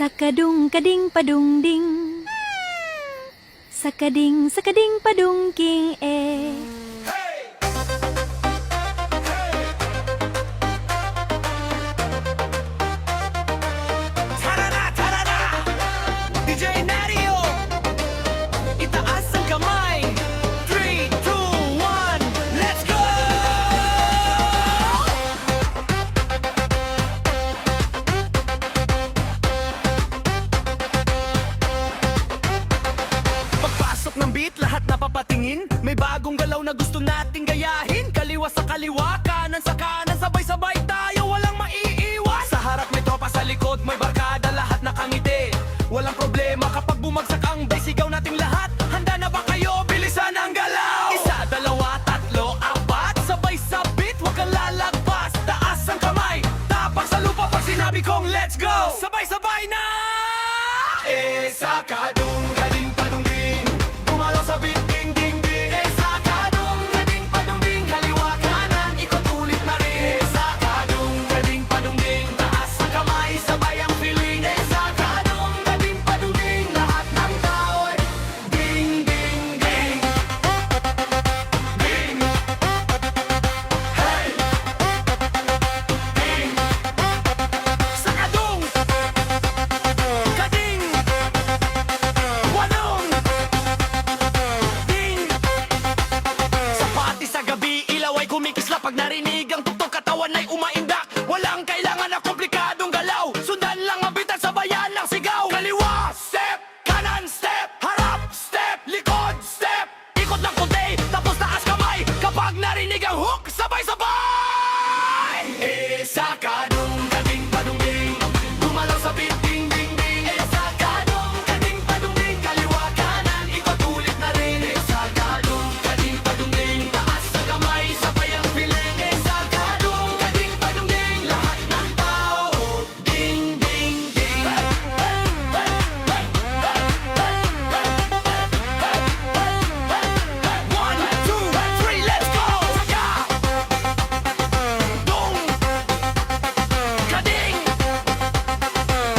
Sakadung kading padung ding, sakading sakading padung king Tarara, tarara! DJ Nario! Itaas ang kamay! 3, 2, 1, let's go! Pagpasok ng beat, lahat napapatingin. May bagong galaw na gusto nating gayahin. Kaliwa sa kaliwa, kanan sa kanan, sabay-sabay tayo, walang maiiwas. Sa harap may tropa, sa likod may barkada, lahat nakangiti. Walang problema kapag bumagsak ang bass, sigaw nating lahat. Handa na ba kayo? Bilisan ang galaw! Isa, dalawa, tatlo, apat, sabay sa beat, huwag kang lalagpas. Taas ang kamay, tapak sa lupa pag sinabi kong let's go! Sabay-sabay na! Sakadung kading padung ding, gumalaw sa beat, ding ding ding. Sakadung kading padung ding, kaliwa kanan, ikot ulit na rin. Sakadung kading padung ding, taas ang kamay, sabay ang feeling. Sakadung kading padung ding, lahat ng tao ay ding ding ding. Ding. Hey. Ding. Sakadung kading walong ding. Sa party sa gabi, ilaw ay kumikisla. Pag narinig ang tugtog, katawan ay umaindak. Walang kailangan na komplikadong galaw. Sundan lang ang bitan, sabayan ng sigaw. Kaliwa, step, kanan, step, harap, step, likod, step. Ikot ng konti, tapos taas kamay. Kapag narinig ang hook, sabay-sabay. Sakadung kading padung ding, gumalaw sa beat, ding ding ding. Sakadung kading padung ding, kaliwa kanan, ikot ulit na rin. Sakadung kading padung ding, taas sa kamay, sabay ang feeling. Sakadung kading padung ding, lahat ng tao ding ding ding. 1, 2, 3, let's go! Dung kading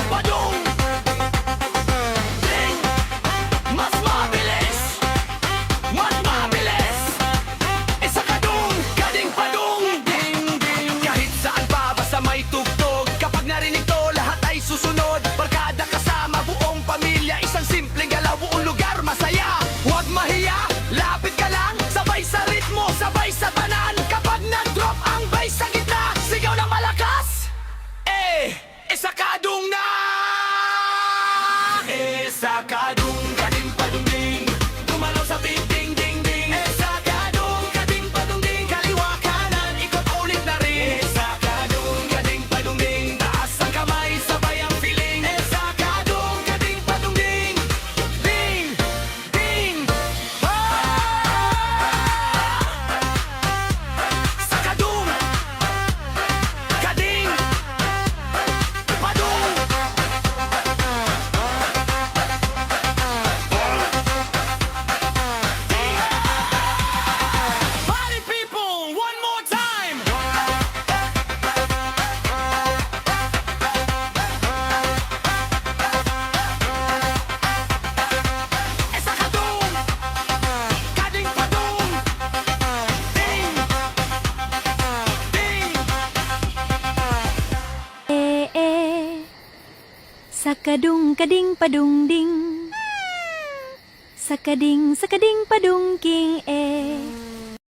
padung ding, mas mabilis, mas mabilis. Sakadung kading padung ding ding. Kahit saan pa basta may tugtog, kapag narinig to lahat ay susunod. Barkada kasama buong pamilya, isang simpleng galaw, buong lugar masaya. Huwag mahiya, lapit ka lang, sabay sa ritmo, sabay sa tanan. Kapag nag-drop ang bass sa gitna, sigaw ng malakas. Sakadung na! Sakadung kading padung ding, gumalaw sa beat, ding ding ding. Sakadung kading padung ding, kaliwa kanan, ikot ulit na rin. Sakadung kading padung ding, taas ang kamay, sabay ang feeling. Sakadung kading padung ding, ding ding. Sakadung kading padung. Party people, one more time. Sakadung kading padung ding ding. sakadung kading padung ding, sakading sakading padung king